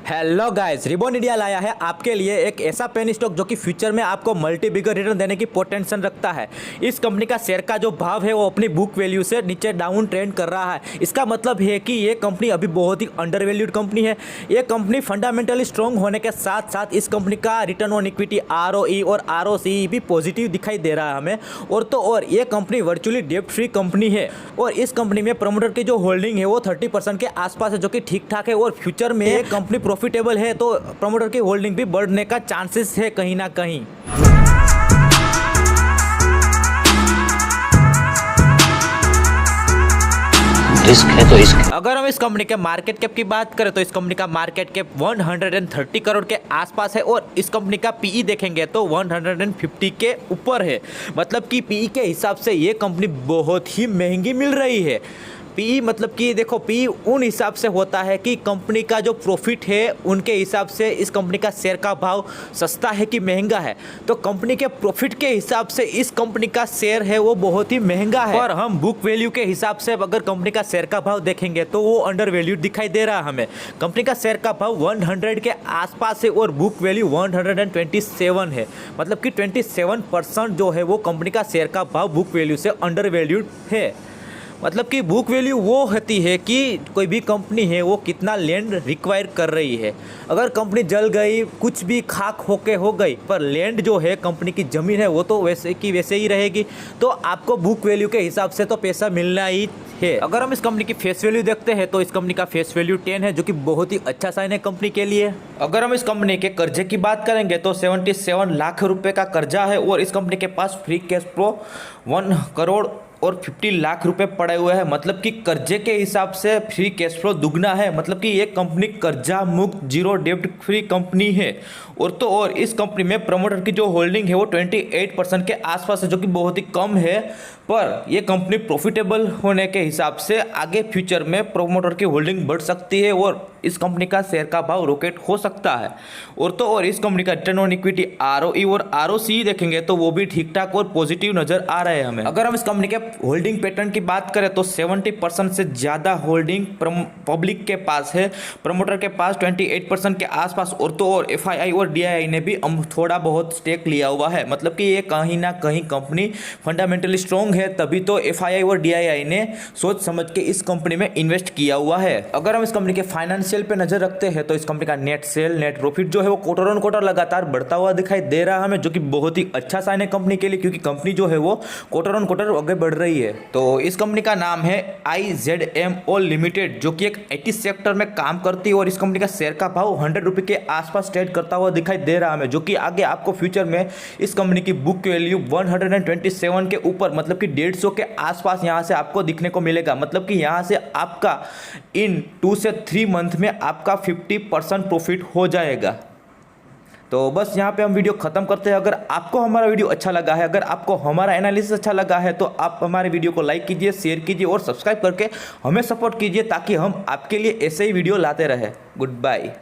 Hello guys, ribbon India लाया है आपके लिए एक ऐसा पेन स्टॉक जो कि फ्यूचर में आपको मल्टी बिगर रिटर्न देने की पोटेंशियल रखता है। इस कंपनी का शेयर का जो भाव है वो अपनी बुक वैल्यू से नीचे डाउन ट्रेंड कर रहा है। इसका मतलब है कि ये कंपनी अभी बहुत ही अंडर वैल्यूड कंपनी है। ये कंपनी फंडामेंटली स्ट्रॉन्ग होने के साथ साथ इस कंपनी का रिटर्न ऑन इक्विटी ROE और ROCE भी पॉजिटिव दिखाई दे रहा है हमें। और ये कंपनी वर्चुअली डेप्ट फ्री कंपनी है और इस कंपनी में प्रमोटर की जो होल्डिंग है वो 30% के आसपास है, जो कि ठीक ठाक है। और फ्यूचर में ये कंपनी प्रॉफिटेबल है तो प्रमोटर की होल्डिंग भी बढ़ने का चांसेस है कहीं ना कहीं। रिस्क है तो रिस्क। अगर हम इस कंपनी के मार्केट कैप की बात करें तो इस कंपनी का मार्केट कैप 130 करोड़ के आसपास है और इस कंपनी का पीई देखेंगे तो 150 के ऊपर है। मतलब कि पीई के हिसाब से ये कंपनी बहुत ही महंगी मिल रही है। पीई मतलब कि देखो, पीई उन हिसाब से होता है कि कंपनी का जो प्रॉफिट है उनके हिसाब से इस कंपनी का शेयर का भाव सस्ता है कि महंगा है। तो कंपनी के प्रॉफिट के हिसाब से इस कंपनी का शेयर है वो बहुत ही महंगा है। और हम बुक वैल्यू के हिसाब से अगर कंपनी का शेयर का भाव देखेंगे तो वो अंडर वैल्यूड दिखाई दे रहा है हमें। कंपनी का शेयर का भाव 100 के आसपास है और बुक वैल्यू 127 है। मतलब कि 27% जो है वो कंपनी का शेयर का भाव बुक वैल्यू से अंडर वैल्यूड है। मतलब कि बुक वैल्यू वो होती है कि कोई भी कंपनी है वो कितना लैंड रिक्वायर कर रही है। अगर कंपनी जल गई, कुछ भी खाक होके हो गई, पर लैंड जो है कंपनी की ज़मीन है वो तो वैसे की वैसे ही रहेगी। तो आपको बुक वैल्यू के हिसाब से तो पैसा मिलना ही है। अगर हम इस कंपनी की फेस वैल्यू देखते हैं तो इस कंपनी का फेस वैल्यू 10 है, जो कि बहुत ही अच्छा साइन है कंपनी के लिए। अगर हम इस कंपनी के कर्जे की बात करेंगे तो 77 लाख रुपए का कर्जा है और इस कंपनी के पास फ्री कैश फ्लो 1 करोड़ और 50 लाख रुपए पड़े हुए हैं। मतलब कि कर्जे के हिसाब से फ्री कैश फ्लो दुगना है। मतलब कि ये कंपनी कर्जा मुक्त जीरो डेब्ट फ्री कंपनी है। और इस कंपनी में प्रमोटर की जो होल्डिंग है वो 28% के आसपास है, जो कि बहुत ही कम है। पर यह कंपनी प्रॉफिटेबल होने के हिसाब से आगे फ्यूचर में प्रमोटर की होल्डिंग बढ़ सकती है और इस कंपनी का शेयर का भाव रॉकेट हो सकता है। और इस कंपनी का रिटर्न ऑन इक्विटी ROE और ROCE देखेंगे तो वो भी ठीक ठाक और पॉजिटिव नजर आ रहे हैं हमें। अगर हम इस कंपनी के होल्डिंग पैटर्न की बात करें तो 70% से ज़्यादा होल्डिंग पब्लिक के पास है, प्रमोटर के पास 28% के आसपास। और FII और DII ने भी थोड़ा बहुत स्टेक लिया हुआ है। मतलब कि ये कहीं ना कहीं कंपनी फंडामेंटली स्ट्रॉन्ग है, तभी तो FII और DII ने सोच समझ के इस कंपनी में इन्वेस्ट किया हुआ है। अगर हम इस कंपनी के फाइनेंशियल पे नजर रखते हैं तो इस कंपनी का नेट सेल, नेट प्रॉफिट जो है वो क्वार्टर ऑन क्वार्टर लगातार बढ़ता हुआ दिखाई दे रहा है हमें, जो कि बहुत ही अच्छा साइन है कंपनी के लिए, क्योंकि कंपनी जो है वो क्वार्टर ऑन क्वार्टर आगे बढ़ रही है। तो इस कंपनी का नाम है IZMO लिमिटेड, जो कि एक IT सेक्टर में काम करती है और इस कंपनी का शेयर का भाव 100 रुपये के आसपास ट्रेड करता हुआ दिखाई दे रहा है हमें, जो कि आगे आपको फ्यूचर में इस कंपनी की बुक वैल्यू 127 के ऊपर, मतलब कि 150 के आसपास यहाँ से आपको दिखने को मिलेगा। मतलब कि यहाँ से आपका इन 2 से 3 मंथ में आपका 50% प्रॉफिट हो जाएगा। तो बस यहाँ पे हम वीडियो खत्म करते हैं। अगर आपको हमारा वीडियो अच्छा लगा है, अगर आपको हमारा एनालिसिस अच्छा लगा है तो आप हमारे वीडियो को लाइक कीजिए, शेयर कीजिए और सब्सक्राइब करके हमें सपोर्ट कीजिए, ताकि हम आपके लिए ऐसे ही वीडियो लाते रहें। Good bye.